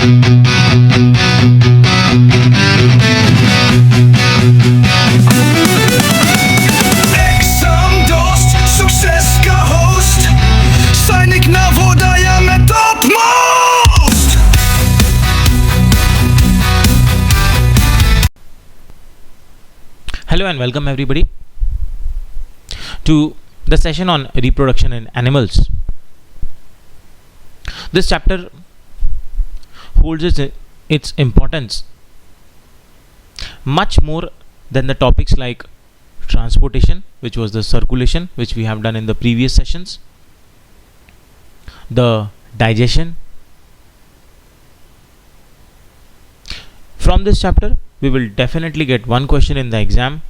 Hello and welcome everybody to the session on reproduction in animals. This chapter holds its importance much more than the topics like transportation, which was the circulation, which we have done in the previous sessions, the digestion. From this chapter, we will definitely get one question in the exam.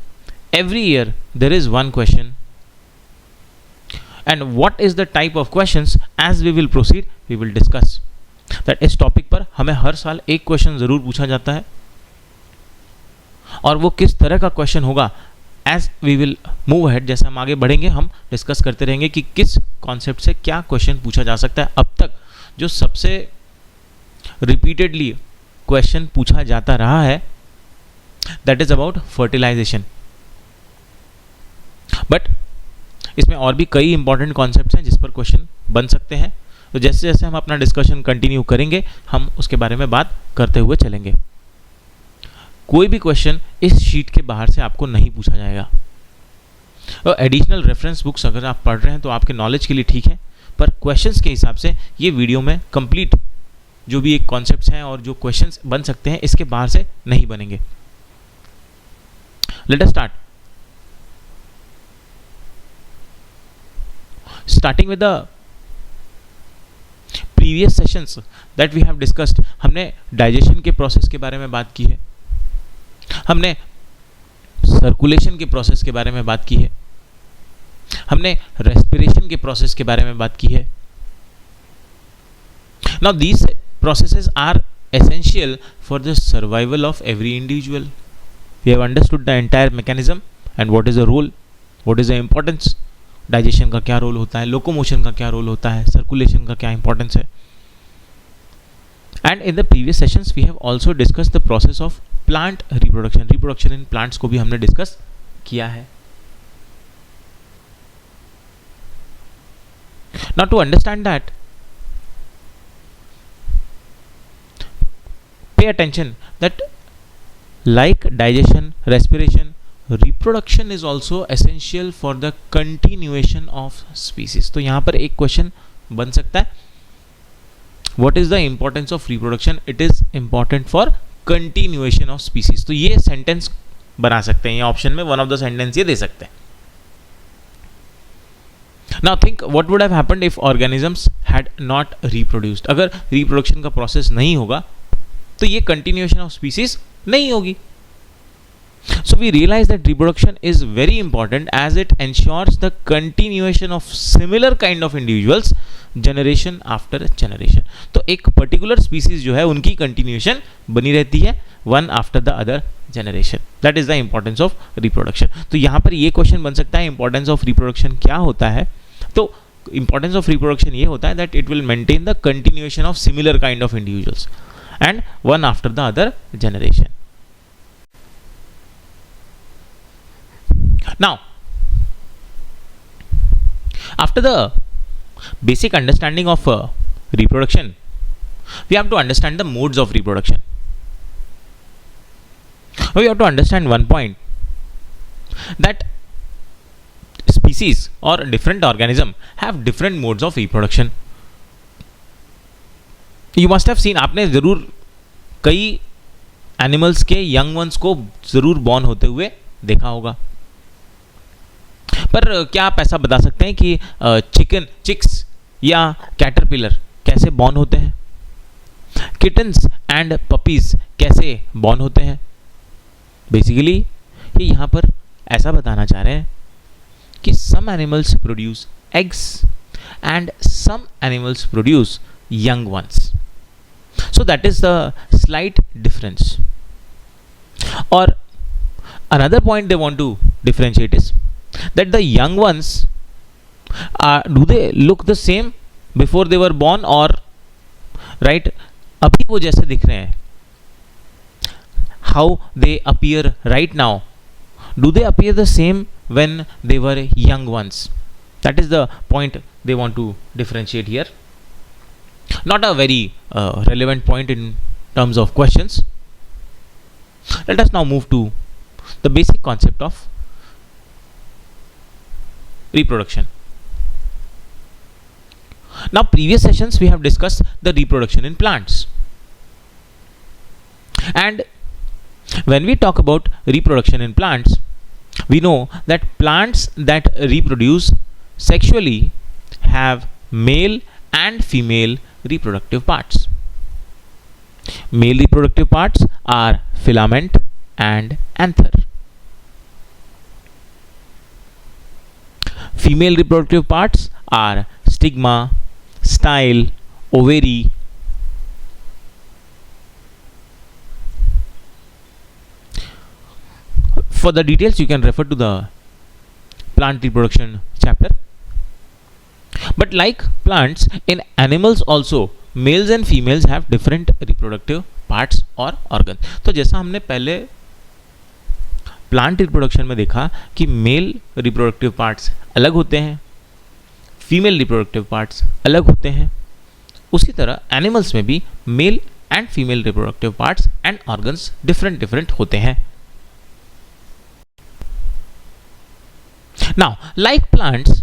Every year there is one question, and what is the type of questions, as we will proceed we will discuss that इस topic पर हमें हर साल एक question ज़रूर पूछा जाता है, और वो किस तरह का क्वेश्चन होगा as we will move ahead, जैसे हम आगे बढ़ेंगे हम डिस्कस करते रहेंगे कि किस कॉन्सेप्ट से क्या क्वेश्चन पूछा जा सकता है. अब तक जो सबसे रिपीटेडली क्वेश्चन पूछा जाता रहा है that is about fertilization, but इसमें और भी कई इंपॉर्टेंट कॉन्सेप्ट्स हैं जिस पर क्वेश्चन बन सकते हैं. तो जैसे जैसे हम अपना डिस्कशन कंटिन्यू करेंगे हम उसके बारे में बात करते हुए चलेंगे. कोई भी क्वेश्चन इस शीट के बाहर से आपको नहीं पूछा जाएगा. और एडिशनल रेफरेंस बुक्स अगर आप पढ़ रहे हैं तो आपके नॉलेज के लिए ठीक है, पर क्वेश्चंस के हिसाब से ये वीडियो में कंप्लीट जो भी एक कॉन्सेप्ट्स हैं और जो क्वेश्चंस बन सकते हैं इसके बाहर से नहीं बनेंगे. Let us start. Starting with the previous sessions that we have discussed, हमने digestion के प्रोसेस के बारे में बात की है, हमने सर्कुलेशन के प्रोसेस के बारे में बात की है, हमने रेस्पिरेशन के प्रोसेस के बारे में बात की है. Now these processes are essential for the survival of every individual. We have understood the entire mechanism and what is the role, what is the importance. Digestion का क्या रोल होता है, लोकोमोशन का क्या रोल होता है, सर्कुलेशन का क्या इंपॉर्टेंस है. And in the previous sessions we have also discuss the process of plant reproduction. Reproduction in plants को भी हमने डिस्कस किया है. Now to understand that, pay attention that like digestion, respiration, reproduction is also essential for the continuation of species. तो यहाँ पर एक question बन सकता है, what is the importance of reproduction? It is important for continuation of species. तो ये sentence बना सकते हैं, ये ऑप्शन में वन ऑफ द सेंटेंस ये दे सकते हैं. Now think what would have happened if organisms had not reproduced. अगर reproduction का प्रोसेस नहीं होगा तो ये continuation of species नहीं होगी. So we realize that reproduction is very important as it ensures the continuation of similar kind of individuals generation after generation. तो एक particular species जो है उनकी continuation बनी रहती है one after the other generation. That is the importance of reproduction. तो यहाँ पर ये question बन सकता है importance of reproduction क्या होता है. तो importance of reproduction ये होता है that it will maintain the continuation of similar kind of individuals and one after the other generation. Now, after the basic understanding of reproduction, we have to understand the modes of reproduction. We have to understand one point, that species or different organism have different modes of reproduction. You must have seen, आपने ज़रूर कई animals के young ones को ज़रूर born होते हुए देखा होगा. पर क्या आप ऐसा बता सकते हैं कि चिक्स या कैटरपिलर कैसे बॉर्न होते हैं, किटन्स एंड पपीज कैसे बॉर्न होते हैं? बेसिकली ये यहाँ पर ऐसा बताना चाह रहे हैं कि some animals produce eggs and some animals produce young ones. So that is the slight difference. और another point they want to differentiate is that the young ones do they look the same before they were born, or right अभी वो जैसे दिख रहे हैं, how they appear right now, do they appear the same when they were young ones? That is the point they want to differentiate here. Not a very relevant point in terms of questions. Let us now move to the basic concept of reproduction. Now, previous sessions we have discussed the reproduction in plants, and when we talk about reproduction in plants, we know that plants that reproduce sexually have male and female reproductive parts. Male reproductive parts are filament and anther. Female reproductive parts are stigma, style, ovary. For the details, you can refer to the plant reproduction chapter. But like plants, in animals also males and females have different reproductive parts or organs. तो जैसा हमने पहले plant reproduction में देखा कि male reproductive parts अलग होते हैं, फीमेल रिप्रोडक्टिव पार्ट्स अलग होते हैं, उसी तरह एनिमल्स में भी mail and female reproductive parts and organs different होते हैं. Now, like plants,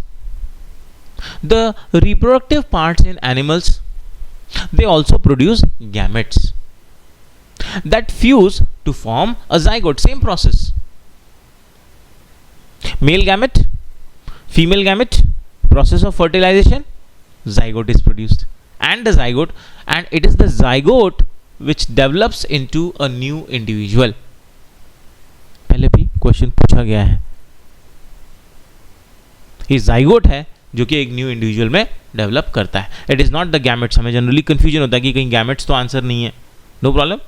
the reproductive parts in animals, they also produce gametes that fuse to form a zygote. Same process. Male gamete, female gamete, process of fertilization, zygote is produced. And it is the zygote which develops into a new individual. पहले भी question पूछा गया है. ये zygote है जो कि एक न्यू इंडिविजुअल में डेवलप करता है. It is not the gametes. हमें जनरली कंफ्यूजन होता है कि कहीं गैमेट्स तो आंसर नहीं है. No problem.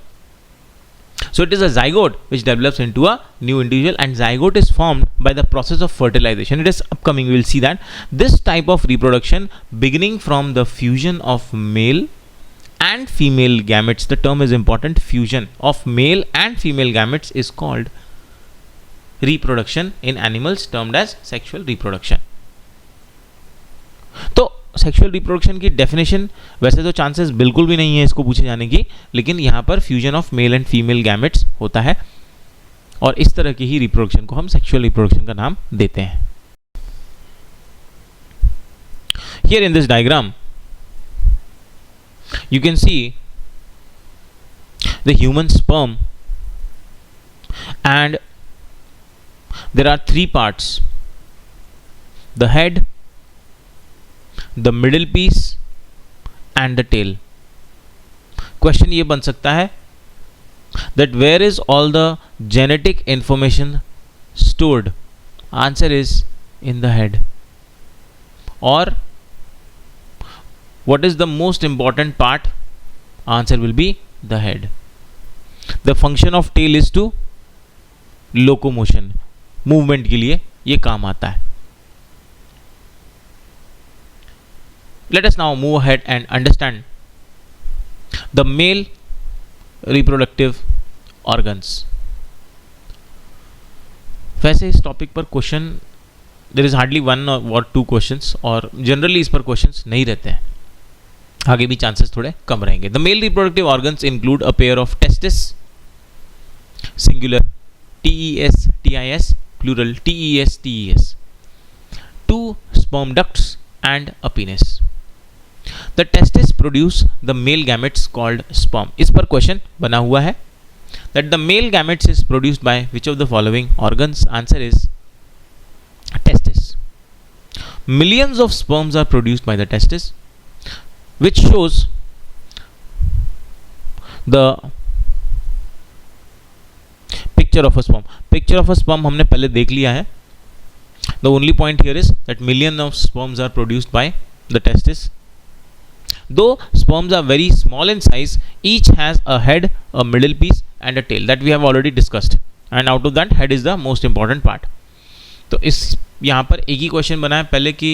So it is a zygote which develops into a new individual, and zygote is formed by the process of fertilization. It is upcoming, we will see that. This type of reproduction beginning from the fusion of male and female gametes, the term is important, fusion of male and female gametes is called reproduction in animals, termed as sexual reproduction. तो sexual reproduction की definition, वैसे तो chances बिल्कुल भी नहीं है इसको पूछे जाने की, लेकिन यहाँ पर fusion of male and female gametes होता है और इस तरह की ही रिप्रोडक्शन को हम सेक्सुअल रिप्रोडक्शन का नाम देते हैं. Here in this diagram you can see the human sperm and there are 3 parts, the head, the middle piece and the tail. Question ये बन सकता है that where is all the genetic information stored? Answer is in the head. Or what is the most important part? Answer will be the head. The function of tail is to locomotion, movement के लिए ये काम आता है. Let us now move ahead and understand the male reproductive organs. वैसे इस topic पर question there is hardly 1 or 2 questions, और जनरली इस पर क्वेश्चंस नहीं रहते हैं. आगे भी चांसेस थोड़े कम रहेंगे. The male reproductive organs include a pair of testis, singular TES, plural TES, 2 sperm ducts and a penis. The testes produce the male gametes called sperm. इस पर क्वेश्चन बना हुआ है that the male gametes is produced by which of the following organs? Answer is testis. Millions of sperms are produced by the testis, which shows the picture of a sperm. Picture of a sperm हमने पहले देख लिया है. The only point here is that millions of sperms are produced by the testis. Though sperms are very small in size, each has a head, a middle piece and a tail that we have already discussed, and out of that head is the most important part. तो इस यहाँ पर एक ही question बना है पहले कि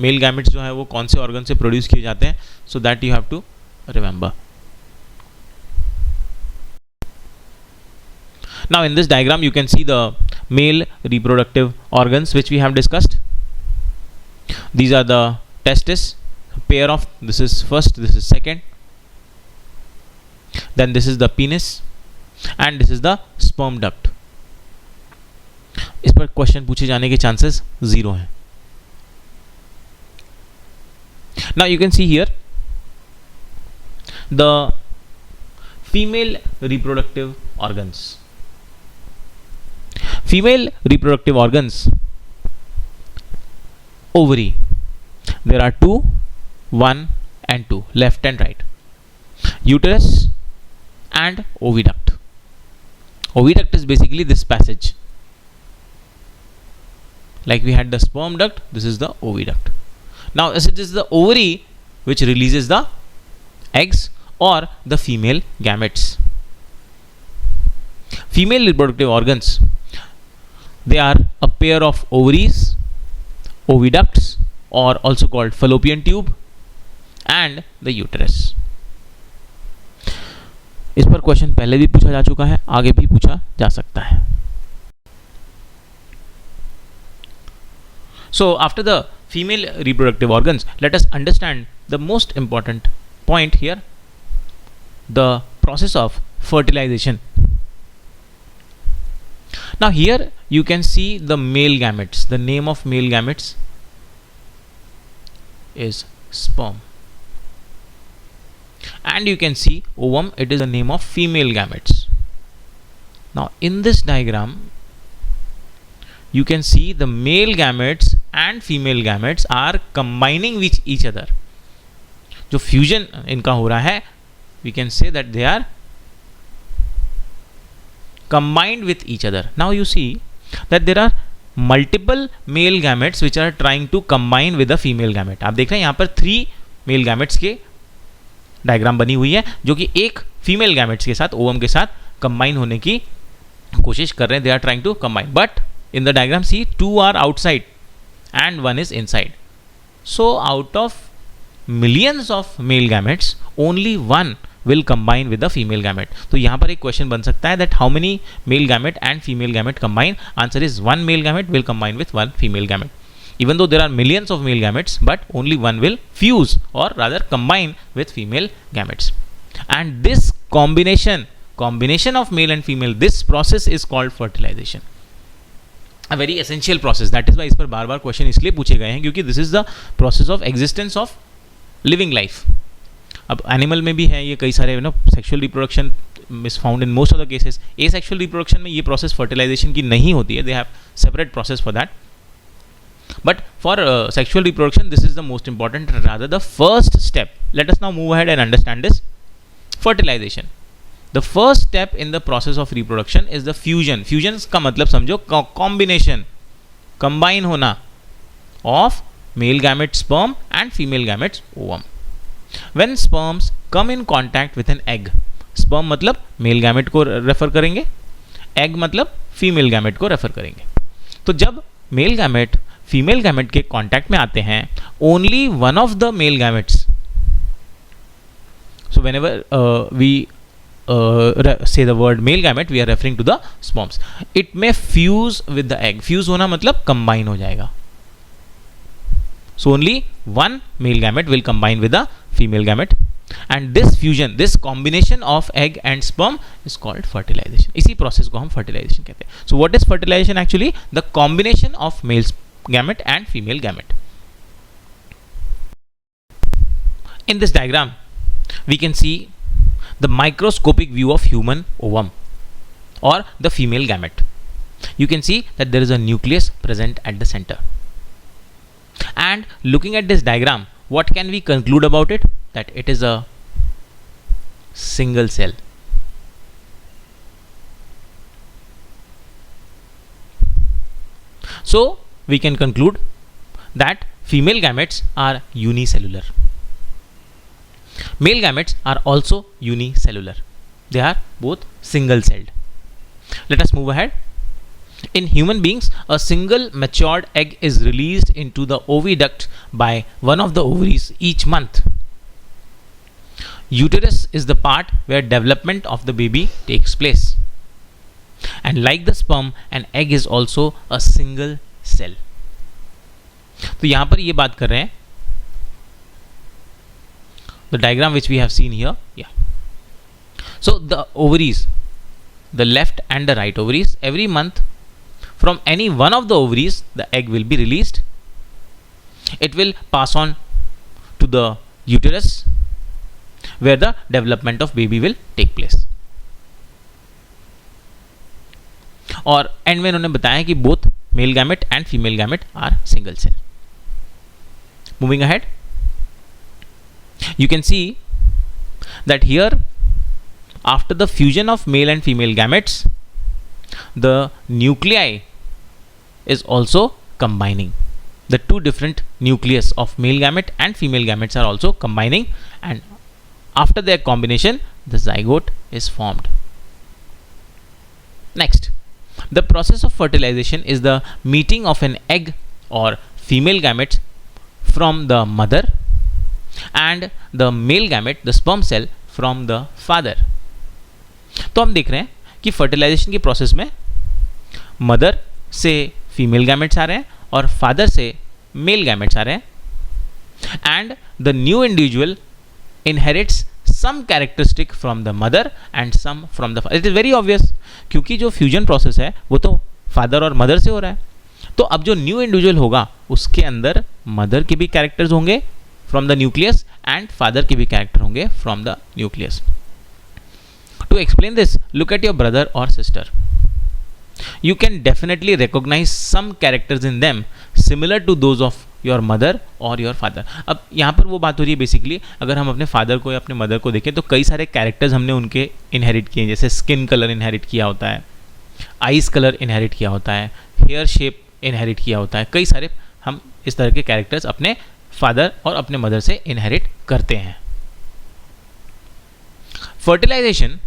male gametes जो है वो कौन से ऑर्गन से प्रोड्यूस किए जाते हैं, so that you have to remember. Now in this diagram you can see the male reproductive organs which we have discussed. These are the testes, pair of, this is first, this is second, then this is the penis and this is the sperm duct. इस पर question पूछे जाने के chances 0 हैं. Now you can see here the female reproductive organs. Female reproductive organs, ovary, there are 2, 1 and 2, left and right. Uterus and oviduct. Oviduct is basically this passage. Like we had the sperm duct, this is the oviduct. Now as it is the ovary which releases the eggs or the female gametes. Female reproductive organs, they are a pair of ovaries, oviducts or also called fallopian tube and the uterus. इस पर question पहले भी पूछा जा चुका है, आगे भी पूछा जा सकता है. So after the female reproductive organs, let us understand the most important point here, the process of fertilization. Now here you can see the male gametes. The name of male gametes is sperm. And you can see ovum, it is the name of female gametes. Now in this diagram you can see the male gametes and female gametes are combining with each other. जो fusion इनका हो रहा है, we can say that they are combined with each other. Now you see that there are multiple male gametes which are trying to combine with the female gamete. आप देख रहे हैं यहाँ पर 3 male gametes के डायग्राम बनी हुई है जो कि एक फीमेल गैमेट्स के साथ, ओवम के साथ कंबाइन होने की कोशिश कर रहे हैं. They are trying to combine, but in the diagram see 2 are outside and 1 is inside. So out of millions of male gametes only 1 will combine with the female gamete. तो यहाँ पर एक क्वेश्चन बन सकता है that how many male gamete and female gamete combine. Answer is 1 male gamete will combine with 1 female gamete. Even though there are millions of male gametes, but only 1 will fuse or rather combine with female gametes. And this combination of male and female, this process is called fertilization. A very essential process. That is why इस पर बार-बार question इसलिए पूछे गए हैं क्योंकि this is the process of existence of living life. अब animal में भी है ये कई सारे sexual reproduction is found in most of the cases. Asexual reproduction में ये प्रोसेस फर्टिलाइजेशन की नहीं होती है. They have separate process for that. But for sexual reproduction, this is the most important, rather the first step. Let us now move ahead and understand this fertilization. The first step in the process of reproduction is the fusion. Fusion का मतलब समझो combination, combine होना of male gamete sperm and female gamete ovum. When sperms come in contact with an egg, sperm मतलब male gamete को refer करेंगे, egg मतलब female gamete को refer करेंगे. तो जब male gamete फीमेल गैमेट के कांटेक्ट में आते हैं, only one of the male gametes, so whenever we say the word male gamete, we are referring to the sperms. It may fuse with the egg. Fuse होना मतलब combine हो जाएगा. So only one male gamete will combine with the female gamete, and this fusion, this combination of egg and sperm is called fertilization. इसी process को हम fertilization कहते हैं. So what is fertilization actually? The combination of male gamete and female gamete. In this diagram, we can see the microscopic view of human ovum or the female gamete. You can see that there is a nucleus present at the center. And looking at this diagram, what can we conclude about it? That it is a single cell. So we can conclude that female gametes are unicellular. Male gametes are also unicellular. They are both single-celled. Let us move ahead. In human beings, a single matured egg is released into the oviduct by one of the ovaries each month. Uterus is the part where development of the baby takes place. and like the sperm an egg is also a single cell. तो यहां पर ये बात कर रहे हैं the diagram which we have seen here. Yeah, so the ovaries, the left and the right ovaries, every month from any one of the ovaries the egg will be released. It will pass on to the uterus where the development of baby will take place. और एंड में उन्होंने बताया कि both male gamete and female gamete are single cell. Moving ahead, you can see that here after the fusion of male and female gametes the nuclei is also combining. The two different nucleus of male gamete and female gametes are also combining, and after their combination the zygote is formed. Next, the process of fertilization is the meeting of an egg or female gamete from the mother and the male gamete, the sperm cell, from the father. तो हम देख रहे हैं कि fertilisation की process में mother से female gametes आ रहे हैं और फादर से मेल गैमेट्स आ रहे हैं, and the new individual inherits some characteristic from the mother and some from the father. It is very obvious, क्योंकि जो फ्यूजन प्रोसेस है वो तो फादर और मदर से हो रहा है. तो अब जो न्यू इंडिविजुअल होगा उसके अंदर मदर के भी कैरेक्टर्स होंगे from the nucleus and father के भी कैरेक्टर होंगे from the nucleus. To explain this, look at your brother और sister. You can definitely recognize some characters in them similar to those of your mother or your father. अब यहाँ पर वो बात हो रही है बेसिकली, अगर हम अपने फादर को या अपने मदर को देखें तो कई सारे कैरेक्टर्स हमने उनके इनहेरिट किए हैं. जैसे स्किन कलर इनहेरिट किया होता है, आइज कलर इनहेरिट किया होता है, हेयर शेप इनहेरिट किया होता है. कई सारे हम इस तरह के कैरेक्टर्स अपने फादर और अपने मदर से इनहेरिट करते हैं. Fertilization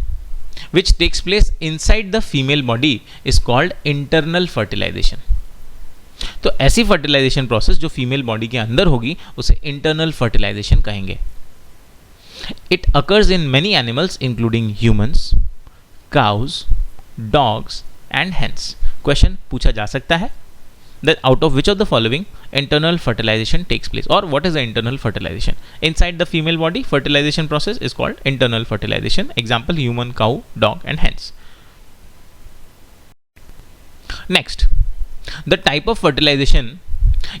which takes place inside the female body is called internal fertilization. तो ऐसी फर्टिलाइजेशन प्रोसेस जो फीमेल बॉडी के अंदर होगी उसे इंटरनल फर्टिलाइजेशन कहेंगे. It occurs in many animals including humans, cows, dogs and hens. Question पूछा जा सकता है that out of which of the following internal fertilization takes place, or what is the internal fertilization inside the female body? Fertilization process is called internal fertilization. Example, human, cow, dog and hens. Next, the type of fertilization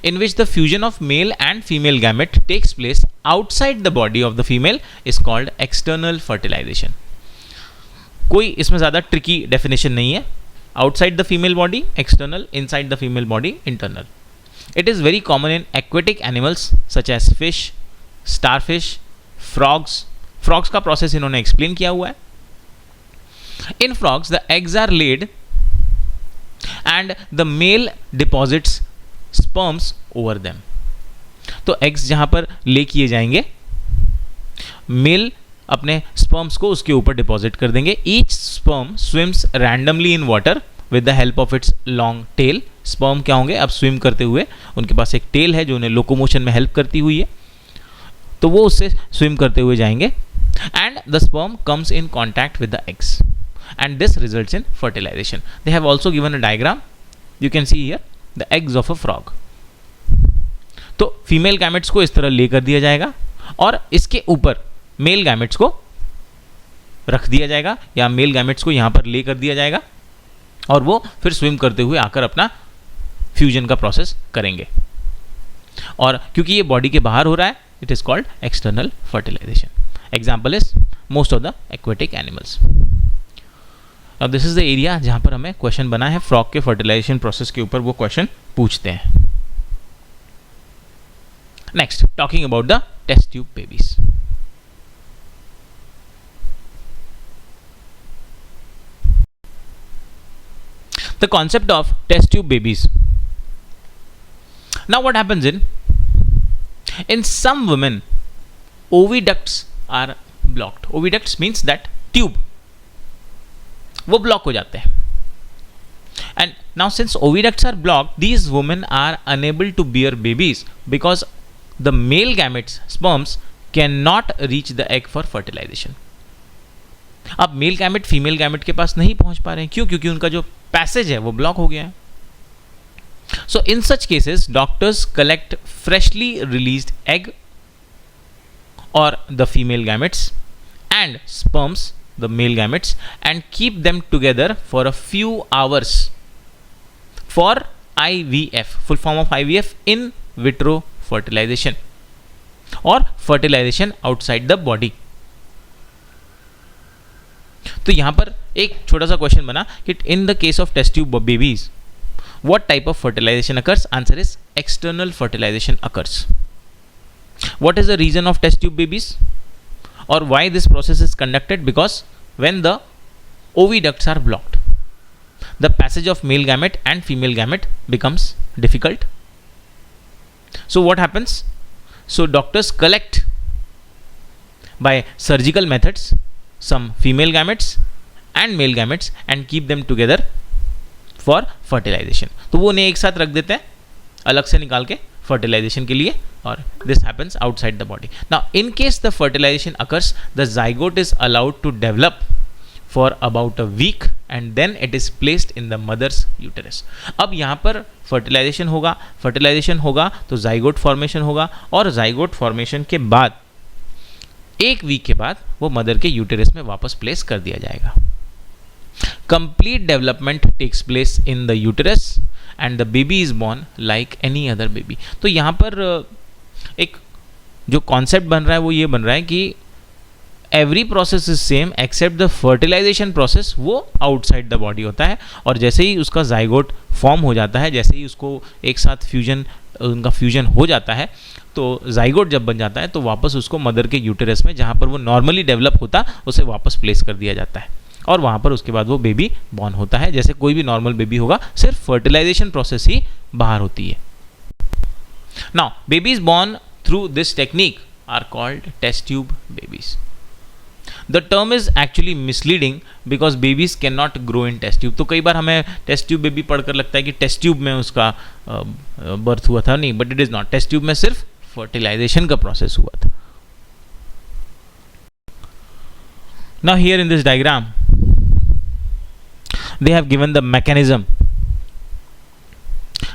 in which the fusion of male and female gamete takes place outside the body of the female is called external fertilization. कोई इसमें ज़्यादा tricky definition नहीं है. Outside the female body, external; inside the female body, internal. It is very common in aquatic animals such as fish, starfish, frogs. Frogs का process इन्होंने explain किया हुआ है. In frogs, the eggs are laid and the male deposits sperms over them. तो eggs जहाँ पर lay किए जाएंगे, male अपने स्पर्म्स को उसके ऊपर डिपॉजिट कर देंगे. Each sperm swims randomly in water with the help of its long tail. Sperm क्या होंगे, अब स्विम करते हुए उनके पास एक टेल है जो उन्हें लोकोमोशन में हेल्प करती हुई है, तो वो उससे स्विम करते हुए जाएंगे. And the sperm comes in contact with the eggs and this results in fertilization. They have also given a diagram, you can see here the eggs of a frog. तो फीमेल गैमेट्स को इस तरह ले कर दिया जाएगा और इसके ऊपर मेल गैमेट्स को रख दिया जाएगा या मेल गैमेट्स को यहाँ पर ले कर दिया जाएगा और वो फिर स्विम करते हुए आकर अपना फ्यूजन का प्रोसेस करेंगे. और क्योंकि ये बॉडी के बाहर हो रहा है, it is called external fertilization. Example is most of the aquatic animals. अब दिस इज द एरिया जहाँ पर हमें क्वेश्चन बना है फ्रॉग के फर्टिलाइजेशन प्रोसेस के ऊपर, वो क्वेश्चन पूछते हैं. Next, talking about the test tube babies. The concept of test tube babies. Now what happens in some women, oviducts are blocked. Oviducts means that tube वो block हो जाते हैं. And now since oviducts are blocked, these women are unable to bear babies because the male gametes sperms cannot reach the egg for fertilization. अब male gamete female gamete के पास नहीं पहुंच पा रहे हैं, क्यों? क्योंकि उनका जो पैसेज है वो ब्लॉक हो गया है. So in such cases, doctors collect freshly released egg or the female gametes and sperms, the male gametes, and keep them together for a few hours for IVF, full form of IVF, in vitro fertilization or fertilization outside the body. तो यहां पर एक छोटा सा question बना कि in the case of test tube babies, what type of fertilization occurs? Answer is external fertilization occurs. What is the reason of test tube babies, or why this process is conducted? Because when the oviducts are blocked, the passage of male gamete and female gamete becomes difficult. So what happens? So doctors collect by surgical methods some female gametes and male gametes and keep them together for fertilization. तो वो उन्हें एक साथ रख देते हैं अलग से निकाल के फर्टिलाइजेशन के लिए, और this happens outside the body. Now in case the fertilization occurs, the zygote is allowed to develop for about a week and then it is placed in the mother's uterus. अब यहाँ पर fertilisation होगा तो zygote formation होगा, और zygote formation के बाद एक वीक के बाद वो मदर के यूटेरस में वापस प्लेस कर दिया जाएगा. Complete development takes place in the uterus and the baby is born like any other baby. तो यहाँ पर एक जो कॉन्सेप्ट बन रहा है वो ये बन रहा है कि every process is same except the fertilization process, वो आउटसाइड द बॉडी होता है, और जैसे ही उसका जाइगोट फॉर्म हो जाता है, जैसे ही उसको एक साथ उनका फ्यूजन हो जाता है, तो जाइगोट जब बन जाता है तो वापस उसको मदर के यूटेरस में, जहाँ पर वो नॉर्मली डेवलप होता, उसे वापस प्लेस कर दिया जाता है, और वहाँ पर उसके बाद वो बेबी बॉर्न होता है. जैसे कोई भी नॉर्मल बेबी होगा, सिर्फ फर्टिलाइजेशन प्रोसेस ही बाहर होती है. Now babies born through this technique are called test tube babies. The term is actually misleading because babies can not grow in test tube. तो कई बार हमें टेस्ट ट्यूब बेबी पढ़कर लगता है कि टेस्ट ट्यूब में उसका बर्थ हुआ था, नहीं, but it is not. Test tube में सिर्फ फर्टिलाइजेशन का प्रोसेस हुआ था. Now here in this diagram they have given the mechanism.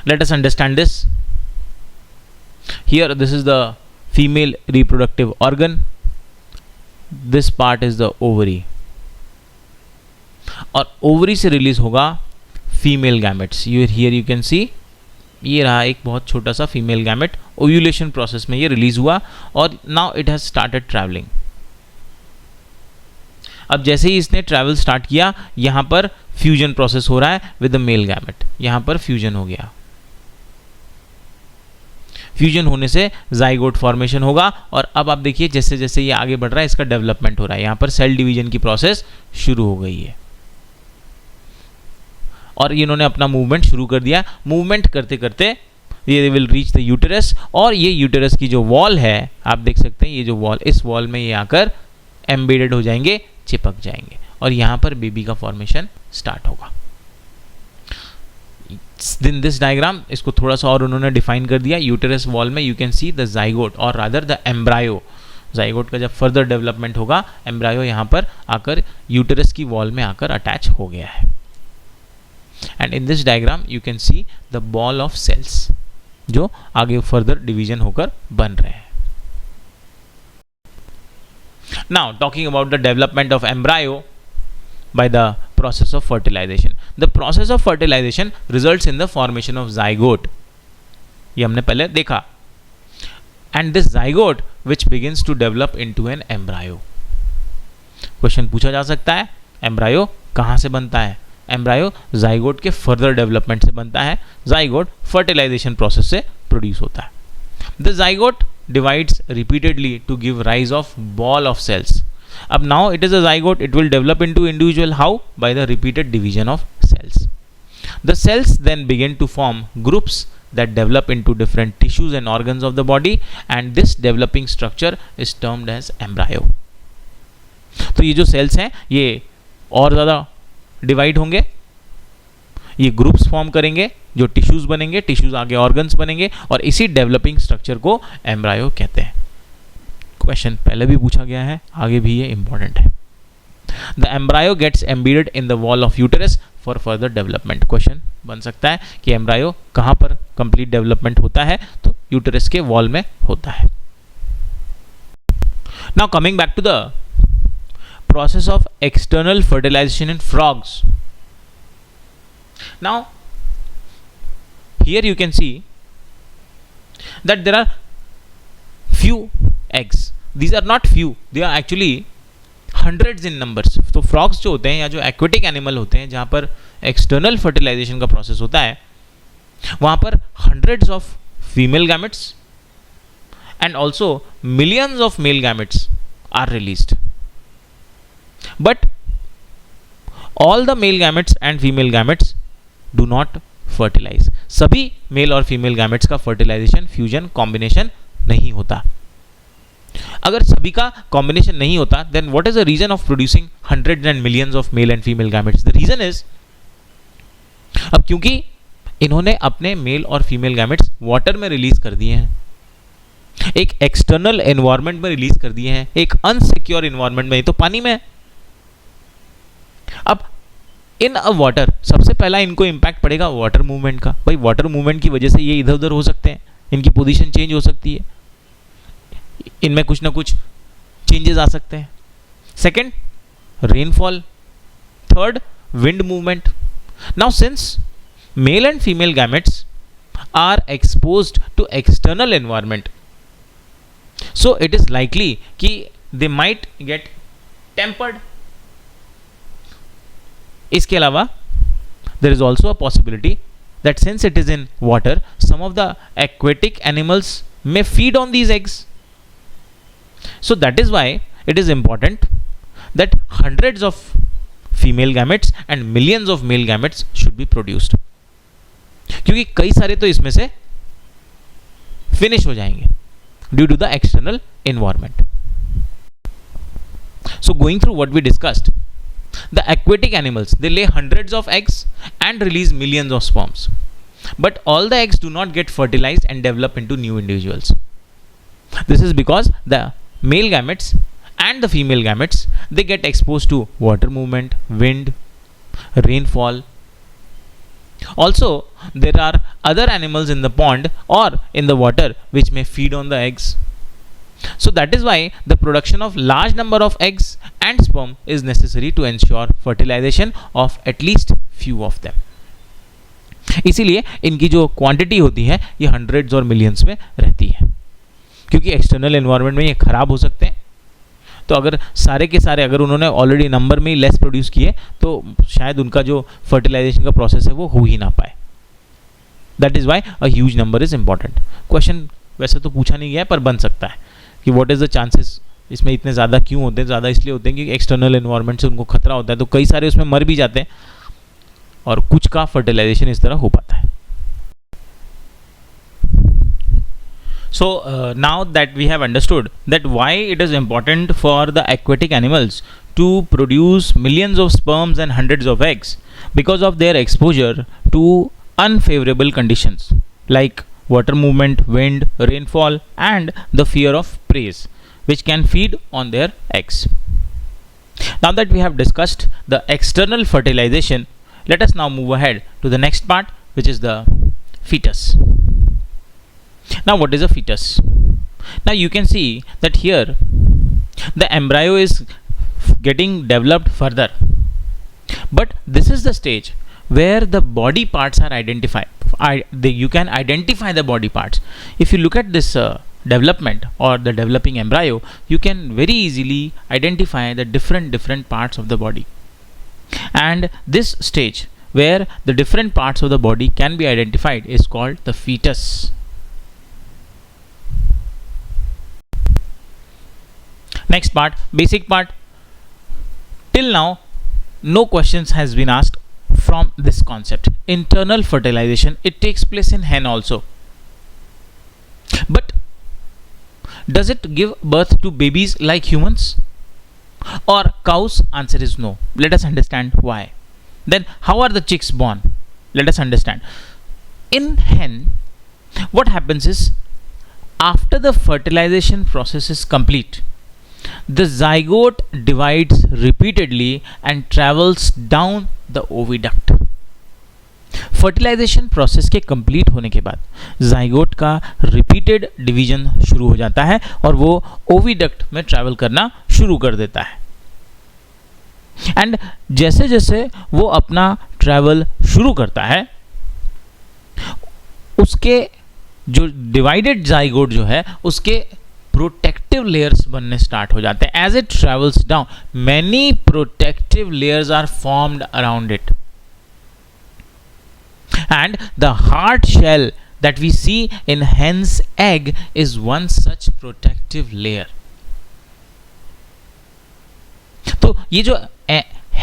Let us understand this. Here this is the female reproductive organ. This part is the ovary. और ovary से release होगा female gametes. Here you can see, ये रहा एक बहुत छोटा सा female gamete, ovulation process में ये रिलीज हुआ, और now it has started travelling. अब जैसे ही इसने ट्रैवल स्टार्ट किया, यहाँ पर फ्यूजन प्रोसेस हो रहा है विद द मेल गैमेट. यहाँ पर फ्यूजन हो गया. फ्यूजन होने से जाइगोट फॉर्मेशन होगा, और अब आप देखिए जैसे जैसे ये आगे बढ़ रहा है, इसका डेवलपमेंट हो रहा है. यहाँ पर सेल डिवीजन की प्रोसेस शुरू हो गई है, और इन्होंने अपना मूवमेंट शुरू कर दिया. मूवमेंट करते करते ये विल रीच द यूटेरस, और ये यूटेरस की जो वॉल है, आप देख सकते हैं, ये जो वॉल, इस वॉल में ये आकर एम्बेडेड हो जाएंगे, चिपक जाएंगे, और यहाँ पर बेबी का फॉर्मेशन स्टार्ट होगा. इन दिस डायग्राम इसको थोड़ा सा और उन्होंने डिफाइन कर दिया. यूटेरस वॉल में you can see the zygote, और रादर द एम्ब्रायो. जाइगोट का जब फर्दर डेवलपमेंट होगा, एम्ब्रायो यहाँ पर आकर यूटेरस की वॉल में आकर अटैच हो गया है. And in this diagram you can see the ball of cells, जो आगे फर्दर डिवीजन होकर बन रहे हैं. Now talking about the development of embryo by the process of fertilization. The process of fertilization results in the formation of zygote. ये हमने पहले देखा. And this zygote which begins to develop into an embryo. Question पूछा जा सकता है, embryo कहाँ से बनता है? एम्ब्रायो जाइगोट के फर्दर डेवलपमेंट से बनता है. जाइगोट फर्टिलाइजेशन प्रोसेस से प्रोड्यूस होता है. The zygote divides repeatedly to give rise of ball of cells. Ab now it is a zygote, it will develop into individual. How? By the repeated division of cells. The cells then begin to form groups that develop into different tissues and organs of the body, and this developing structure is termed as embryo. तो ये जो cells हैं ये और ज़्यादा divide होंगे, ये groups form करेंगे, जो टिश्यूज बनेंगे, टिश्यूज आगे ऑर्गन्स बनेंगे, और इसी डेवलपिंग स्ट्रक्चर को एम्ब्रायो कहते हैं. क्वेश्चन पहले भी पूछा गया है, आगे भी ये इंपॉर्टेंट है. The embryo gets embedded in the wall of uterus for further development. Question बन सकता है कि एम्ब्रायो कहाँ पर कंप्लीट डेवलपमेंट होता है, तो यूटेरस के वॉल में होता है. Now coming back to the process of external fertilization in frogs. Now here you can see that there are few eggs. These are not few, they are actually hundreds in numbers. तो frogs जो होते हैं या जो aquatic animal होते हैं जहाँ पर external fertilization का process होता है, वहाँ पर hundreds of female gametes and also millions of male gametes are released. But all the male gametes and female gametes do not fertilize. सभी मेल और फीमेल गैमेट्स का फर्टिलाइजेशन, फ्यूजन, कॉम्बिनेशन नहीं होता. अगर सभी का कॉम्बिनेशन नहीं होता, then what is the reason of producing hundreds and millions of male and female gametes? The reason is, अब क्योंकि इन्होंने अपने मेल और फीमेल गैमेट्स वाटर में रिलीज कर दिए हैं, एक एक्सटर्नल एनवायरनमेंट में रिलीज कर दिए हैं, एक अनसिक्योर एनवायरनमेंट में, तो पानी में. अब इन अ वाटर सबसे पहला इनको इम्पैक्ट पड़ेगा वाटर मूवमेंट का. भाई वाटर मूवमेंट की वजह से ये इधर उधर हो सकते हैं, इनकी पोजीशन चेंज हो सकती है, इनमें कुछ ना कुछ चेंजेस आ सकते हैं. Second, rainfall. Third, wind movement. Now since male and female gametes are exposed to external environment, so it is likely कि दे माइट गेट टेम्पर्ड. इसके अलावा there is also a possibility that since it is in water, some of the aquatic animals may feed on these eggs. So that is why it is important that hundreds of female gametes and millions of male gametes should be produced. क्योंकि कई सारे तो इसमें से finish हो जाएंगे due to the external environment. So going through what we discussed, the aquatic animals, they lay hundreds of eggs and release millions of sperms, but all the eggs do not get fertilized and develop into new individuals. This is because the male gametes and the female gametes, they get exposed to water movement, wind, rainfall. Also there are other animals in the pond or in the water which may feed on the eggs. So that is why the production of large number of eggs and sperm is necessary to ensure fertilization of at least few of them. इसीलिए इनकी जो quantity होती है ये hundreds और millions में रहती है, क्योंकि एक्सटर्नल एनवायरनमेंट में ये खराब हो सकते हैं. तो अगर सारे के सारे, अगर उन्होंने ऑलरेडी नंबर में ही लेस प्रोड्यूस किए, तो शायद उनका जो फर्टिलाइजेशन का प्रोसेस है वो हो ही ना पाए. That is why a huge number is important. Question वैसे तो पूछा नहीं गया है, पर बन सकता है कि व्हाट इज द चांसेस, इसमें इतने ज़्यादा क्यों होते हैं? ज़्यादा इसलिए होते हैं कि एक्सटर्नल एनवायरनमेंट से उनको खतरा होता है, तो कई सारे उसमें मर भी जाते हैं और कुछ का फर्टिलाइजेशन इस तरह हो पाता है. So now that we have understood that why it is important for the aquatic animals to produce millions of sperms and hundreds of eggs, because of their exposure to unfavorable conditions like water movement, wind, rainfall, and the fear of prey, which can feed on their eggs. Now that we have discussed the external fertilization, let us now move ahead to the next part, which is the fetus. Now what is a fetus? Now you can see that here the embryo is getting developed further, but this is the stage where the body parts are identified. You can identify the body parts. If you look at this development or the developing embryo, you can very easily identify the different parts of the body. And this stage where the different parts of the body can be identified is called the fetus. Next part, basic part. Till now no questions has been asked from this concept. Internal fertilization, it takes place in hen also, but does it give birth to babies like humans or cows? Answer is no. Let us understand why. Then how are the chicks born? Let us understand. In hen, what happens is, after the fertilization process is complete, The zygote divides repeatedly and travels down the oviduct. Fertilization process के complete होने के बाद zygote का repeated division शुरू हो जाता है और वो ओविडक्ट में ट्रैवल करना शुरू कर देता है. एंड जैसे जैसे वो अपना ट्रैवल शुरू करता है, उसके जो डिवाइडेड जाइगोट जो है उसके प्रोटेक्टिव लेयर्स बनने स्टार्ट हो जाते हैं. As it travels down, many protective layers are formed around it, and the hard shell that we see in hen's egg is one such protective layer. तो ये जो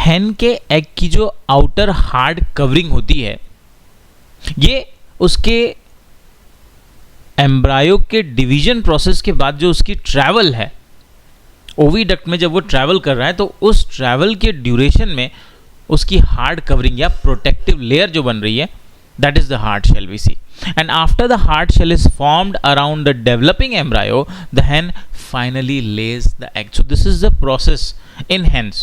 hen के एग की जो आउटर हार्ड कवरिंग होती है, ये उसके एम्ब्रायो के डिवीजन प्रोसेस के बाद जो उसकी ट्रैवल है ओविडक्ट में, जब वो ट्रैवल कर रहा है तो उस ट्रैवल के ड्यूरेशन में उसकी हार्ड कवरिंग या प्रोटेक्टिव लेयर जो बन रही है, that is the hard shell we see. And after the hard shell is formed around the developing embryo, the hen finally lays the egg. So this is the process in hens.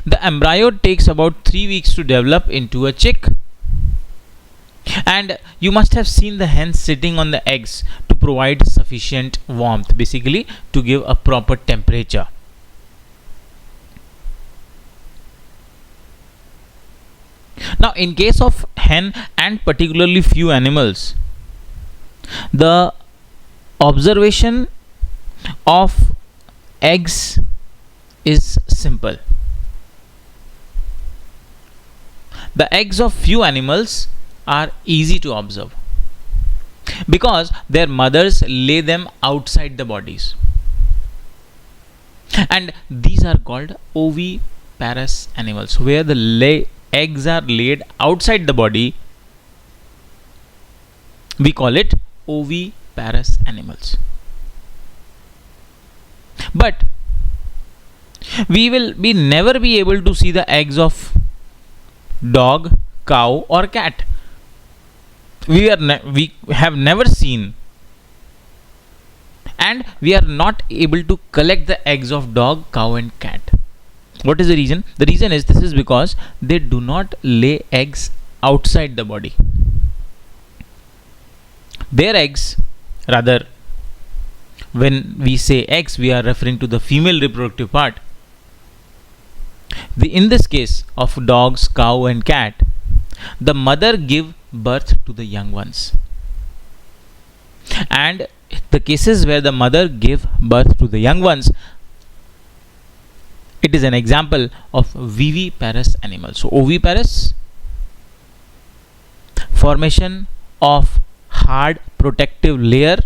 The embryo takes about 3 weeks to develop into a chick, and you must have seen the hen sitting on the eggs to provide sufficient warmth, basically to give a proper temperature. Now, in case of hen and particularly few animals, the observation of eggs is simple. The eggs of few animals are easy to observe because their mothers lay them outside the bodies, and these are called oviparous animals, where the eggs are laid outside the body. We call it oviparous animals. But we will never be able to see the eggs of dog, cow or cat. We have never seen, and we are not able to collect the eggs of dog, cow and cat. What is the reason? The reason is this is because they do not lay eggs outside the body. Their eggs, rather, when we say eggs, we are referring to the female reproductive part. In this case of dogs, cow and cat, the mother give birth to the young ones. And the cases where the mother give birth to the young ones, it is an example of viviparous animals. So oviparous, formation of hard protective layer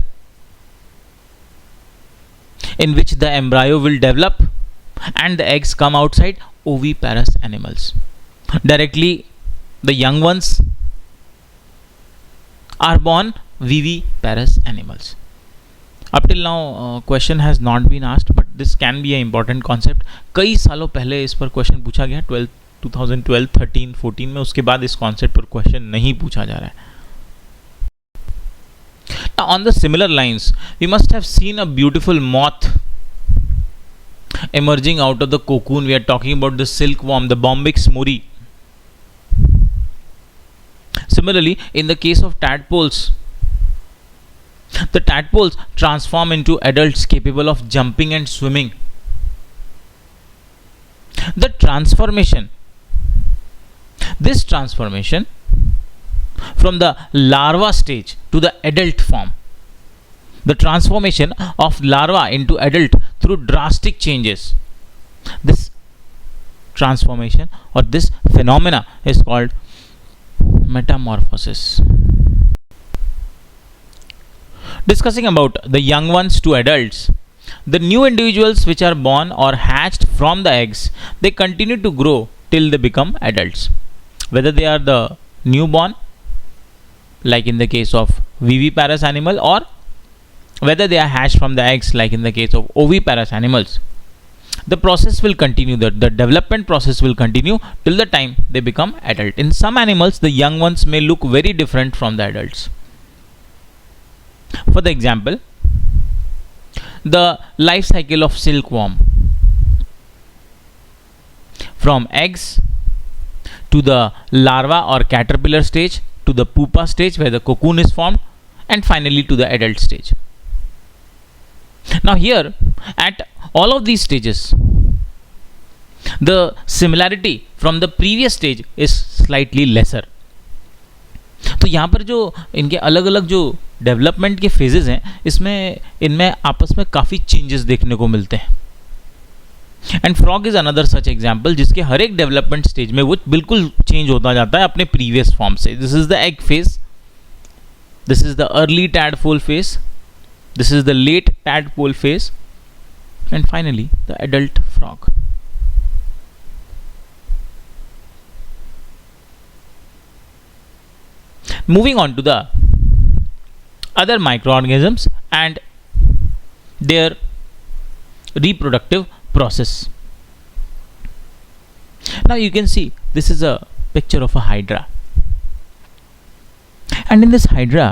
in which the embryo will develop and the eggs come outside, oviparous animals. Directly the young ones are born, viviparous animals. Up till now question has not been asked, but this can be an important concept. कई सालों पहले इस पर question पूछा गया 2012, 13, 14 में, उसके बाद इस कॉन्सेप्ट पर क्वेश्चन नहीं पूछा जा रहा है. Now, on the similar lines, we must have seen a beautiful moth emerging out of the cocoon. We are talking about the silkworm, the Bombyx mori. Similarly, in the case of tadpoles, the tadpoles transform into adults capable of jumping and swimming. This transformation from the larva stage to the adult form, the transformation of larva into adult through drastic changes, this transformation or this phenomena is called metamorphosis. Discussing about the young ones to adults, the new individuals which are born or hatched from the eggs, they continue to grow till they become adults. Whether they are the newborn, like in the case of viviparous animal, or whether they are hatched from the eggs, like in the case of oviparous animals, the process will continue. The development process will continue till the time they become adult. In some animals, the young ones may look very different from the adults. For the example, the life cycle of silkworm from eggs to the larva or caterpillar stage to the pupa stage where the cocoon is formed and finally to the adult stage. Now here at all of these stages the similarity from the previous stage is slightly lesser. तो यहाँ पर जो इनके अलग अलग जो development के phases हैं इसमें इनमें आपस में काफ़ी चेंजेस देखने को मिलते हैं. And frog is another such example जिसके हर एक डेवलपमेंट स्टेज में वो बिल्कुल चेंज होता जाता है अपने प्रीवियस फॉर्म से. This is the egg phase, this is the early tadpole phase, this is the late tadpole phase and finally the adult frog. Moving on to the other microorganisms and their reproductive process. Now you can see this is a picture of a hydra, and in this hydra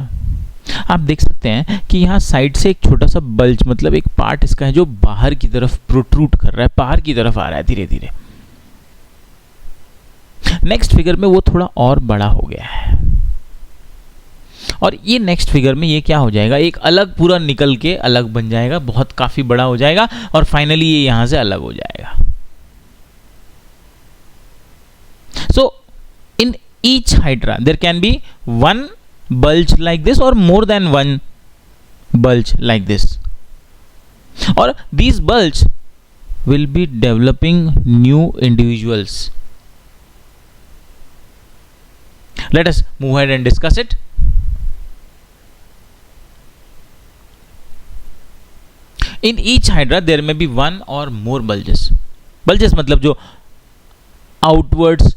आप देख सकते हैं कि यहाँ side से एक छोटा सा बल्ज मतलब एक पार्ट इसका है जो बाहर की तरफ प्रोट्रूड कर रहा है, बाहर की तरफ आ रहा है धीरे धीरे. नेक्स्ट फिगर में वो थोड़ा और बड़ा हो गया है और ये नेक्स्ट फिगर में ये क्या हो जाएगा, एक अलग पूरा निकल के अलग बन जाएगा, बहुत काफी बड़ा हो जाएगा और फाइनली ये यहां से अलग हो जाएगा. So in each hydra there can be one bulge like this or more than one bulge like this, or these bulges will be developing new individuals. Let us move ahead and discuss it. In each hydra there may be one or more bulges. Bulges मतलब जो outwards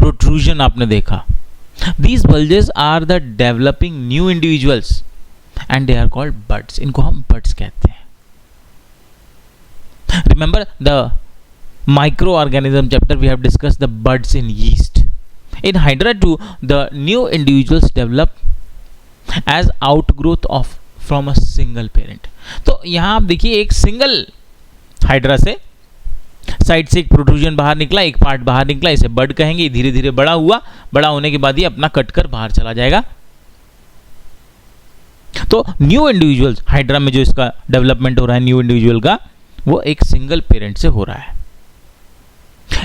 protrusion आपने देखा. These bulges are the developing new individuals and they are called buds. इनको हम buds कहते हैं. Remember the microorganism chapter we have discussed the buds in yeast. In Hydra too, the new individuals develop as outgrowth of from a single parent. तो यहाँ आप देखिए एक single hydra से साइड से एक प्रोट्रूजन बाहर निकला, एक पार्ट बाहर निकला, इसे बड कहेंगे. धीरे धीरे बड़ा हुआ, बड़ा होने के बाद ये अपना कट कर बाहर चला जाएगा. तो न्यू इंडिविजुअल्स हाइड्रा में जो इसका डेवलपमेंट हो रहा है न्यू इंडिविजुअल का वो एक सिंगल पेरेंट से हो रहा है.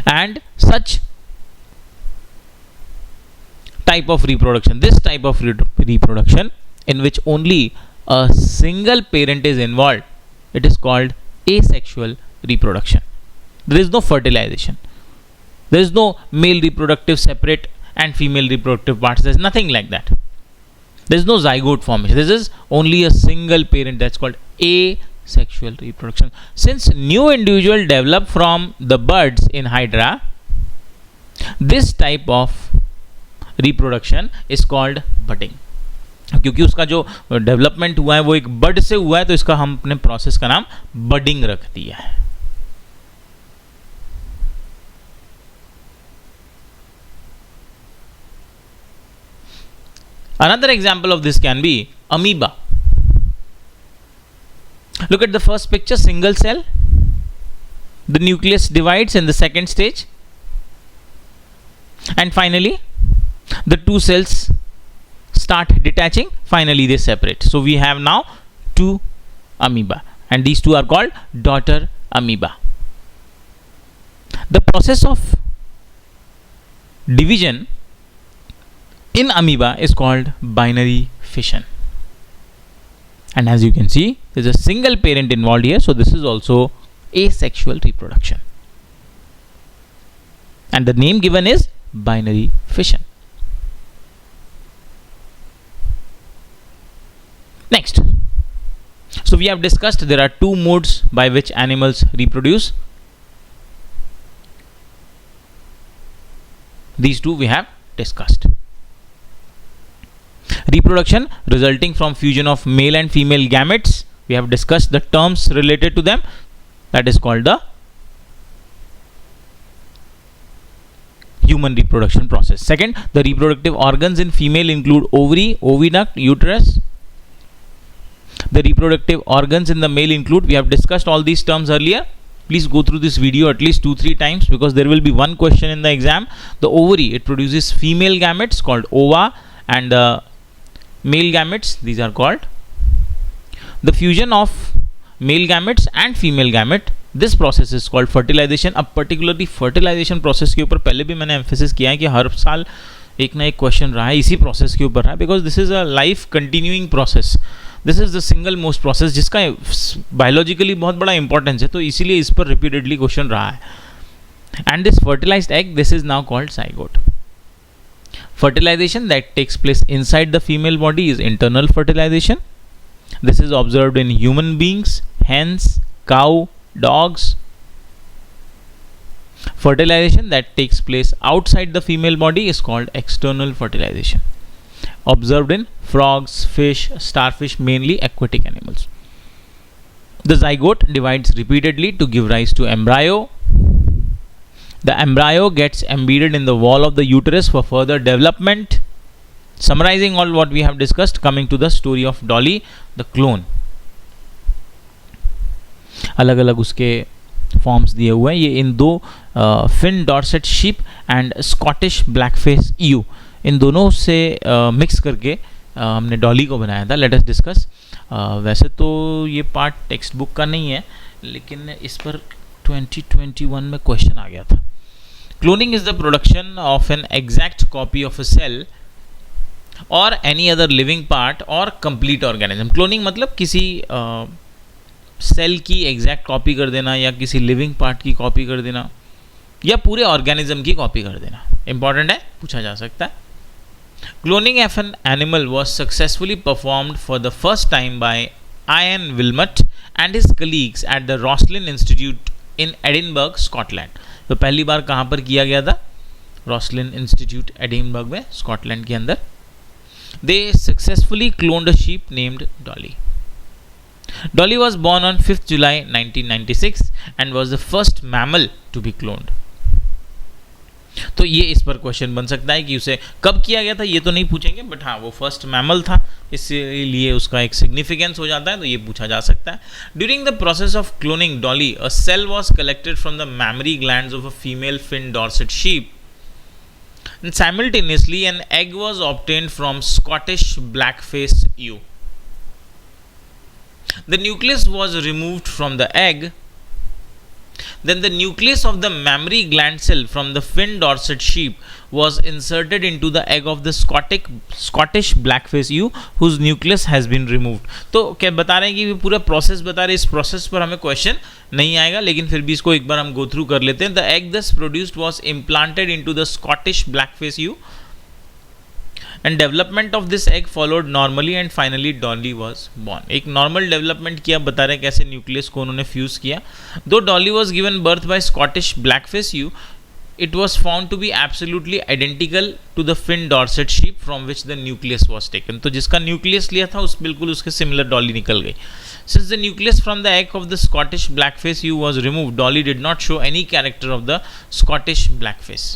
And such type of reproduction, this type of reproduction in which only a single parent is involved, it is called asexual reproduction. There is no fertilization, there is no male reproductive separate and female reproductive parts, there is nothing like that. There is no zygote formation, this is only a single parent, that's called asexual reproduction. Since new individual develop from the buds in hydra, this type of reproduction is called budding. क्योंकि उसका जो development हुआ है वो एक बड से हुआ है तो इसका हम अपने प्रोसेस का नाम बडिंग रख दिया है. Another example of this can be amoeba. Look at the first picture, single cell. The nucleus divides in the second stage. And finally, the two cells start detaching. Finally, they separate. So we have now two amoeba. And these two are called daughter amoeba. The process of division in amoeba is called binary fission, and as you can see there is a single parent involved here, so this is also asexual reproduction and the name given is binary fission. Next, so we have discussed there are two modes by which animals reproduce. These two we have discussed. Reproduction resulting from fusion of male and female gametes, we have discussed the terms related to them, that is called the human reproduction process. Second, the reproductive organs in female include ovary, oviduct, uterus, The reproductive organs in the male include, we have discussed all these terms earlier. Please go through this video at least 2-3 times because there will be one question in the exam. The ovary, it produces female gametes called ova, and the male gametes, these are called. The fusion of male gametes and female gamete, this process is called fertilization. अब particularly fertilization process के ऊपर पहले भी मैंने emphasize किया है कि हर साल एक ना एक क्वेश्चन रहा है इसी प्रोसेस के ऊपर रहा है, because this is a life continuing process. This is the single most process जिसका बायोलॉजिकली बहुत बड़ा इंपॉर्टेंस है, तो इसीलिए इस पर रिपीटेडली क्वेश्चन रहा है. And this fertilized egg, this is now called zygote. Fertilization that takes place inside the female body is internal fertilization. This is observed in human beings, hens, cow, dogs. Fertilization that takes place outside the female body is called external fertilization. Observed in frogs, fish, starfish, mainly aquatic animals. The zygote divides repeatedly to give rise to embryo. The embryo gets embedded in the wall of the uterus for further development. Summarizing all what we have discussed, coming to the story of Dolly, the clone. अलग अलग उसके forms दिए हुए हैं. ये इन दो Finn Dorset sheep and Scottish Blackface ewe, इन दोनों से मिक्स करके हमने डॉली को बनाया था. Let us discuss. वैसे तो ये पार्ट टेक्स्ट बुक का नहीं है, लेकिन इस पर 2021 में क्वेश्चन आ गया था. Cloning is the production of an exact copy of a cell or any other living part or complete organism. Cloning मतलब किसी सेल की एग्जैक्ट कॉपी कर देना, या किसी लिविंग पार्ट की कॉपी कर देना, या पूरे ऑर्गेनिज्म की कॉपी कर देना. इंपॉर्टेंट है, पूछा जा सकता है. Cloning of an animal was successfully performed for the first time by Ian Wilmut and his colleagues at the Roslin Institute in Edinburgh, Scotland. तो पहली बार कहाँ पर किया गया था? रॉसलिन इंस्टीट्यूट एडिनबर्ग में, स्कॉटलैंड के अंदर. They successfully cloned a sheep named Dolly. Dolly was born on 5th July 1996 and was the first mammal to be cloned. तो ये इस पर क्वेश्चन बन सकता है कि उसे कब किया गया था, ये तो नहीं पूछेंगे, बट हाँ वो फर्स्ट मैमल था, इसलिए उसका एक सिग्निफिकेंस हो जाता है, तो ये पूछा जा सकता है. During the process of cloning Dolly, a cell was collected from the mammary glands of a female Finn Dorset sheep. And simultaneously an egg was obtained from Scottish blackface ewe. The nucleus was removed from the egg. Then the nucleus of the mammary gland cell from the fin dorset sheep was inserted into the egg of the Scottish blackface ewe, whose nucleus has been removed. तो क्या बता रहे हैं कि पूरा process बता रहे हैं. इस प्रोसेस पर हमें क्वेश्चन नहीं आएगा, लेकिन फिर भी इसको एक बार हम गो थ्रू कर लेते हैं. The egg thus produced was implanted into the Scottish blackface ewe. And development of this egg followed normally and finally Dolly was born. एक normal development किया, बता रहे कैसे न्यूक्लियस को उन्होंने फ्यूज किया. Though Dolly was given birth by Scottish blackface ewe, it was found to be absolutely identical to the fin dorset sheep from which the nucleus was taken. तो जिसका nucleus लिया था उस बिल्कुल उसके सिमिलर डॉली निकल गई. Since the nucleus from the egg of the Scottish blackface ewe was removed, Dolly did not show any character of the Scottish blackface.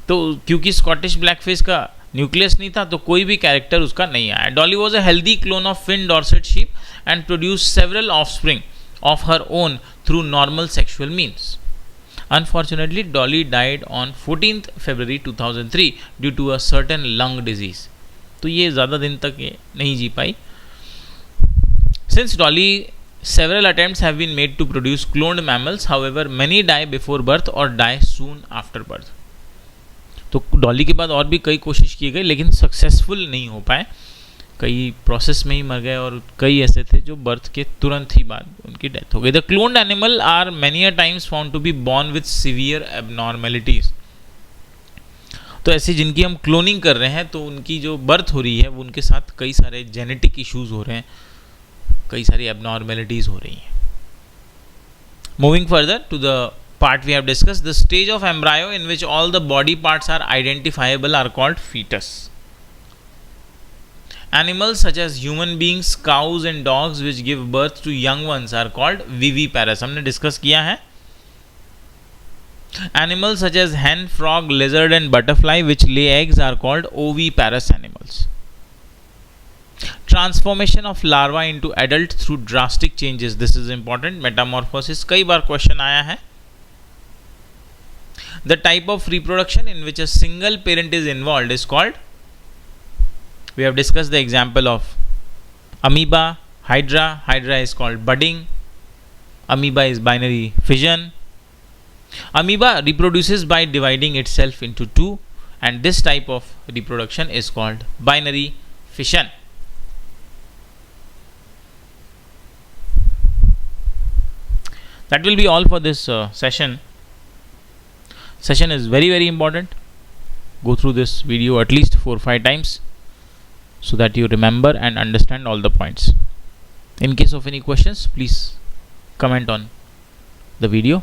तो क्योंकि स्कॉटिश ब्लैकफेस का न्यूक्लियस नहीं था तो कोई भी कैरेक्टर उसका नहीं आया. Dolly was a healthy clone of Finn Dorset sheep and produce several offspring of her own through normal sexual means. Unfortunately Dolly died on 14th February 2003 due to a certain lung disease. तो ये ज़्यादा दिन तक ये नहीं जी पाई. Since Dolly several attempts have been made to produce cloned mammals, however many die before birth or die soon after birth. तो डॉली के बाद और भी कई कोशिश की गई लेकिन सक्सेसफुल नहीं हो पाए. कई प्रोसेस में ही मर गए और कई ऐसे थे जो बर्थ के तुरंत ही बाद उनकी डेथ हो गई. The cloned animal are many a times found to be born with severe abnormalities. तो ऐसे जिनकी हम क्लोनिंग कर रहे हैं तो उनकी जो बर्थ हो रही है वो उनके साथ कई सारे जेनेटिक इश्यूज हो रहे हैं, कई सारी एबनॉर्मेलिटीज हो रही हैं. Moving further to the part we have discussed, the stage of embryo in which all the body parts are identifiable are called fetus. Animals such as human beings, cows and dogs which give birth to young ones are called viviparous. हमने discuss किया है. Animals such as hen, frog, lizard and butterfly which lay eggs are called oviparous animals. Transformation of larva into adult through drastic changes, this is important. Metamorphosis कई बार question आया है. The type of reproduction in which a single parent is involved is called, we have discussed the example of amoeba, hydra. Hydra is called budding. Amoeba is binary fission. Amoeba reproduces by dividing itself into two, and this type of reproduction is called binary fission. That will be all for this session. Session is very important. Go through this video at least 4-5 times so that you remember and understand all the points. In case of any questions, please comment on the video.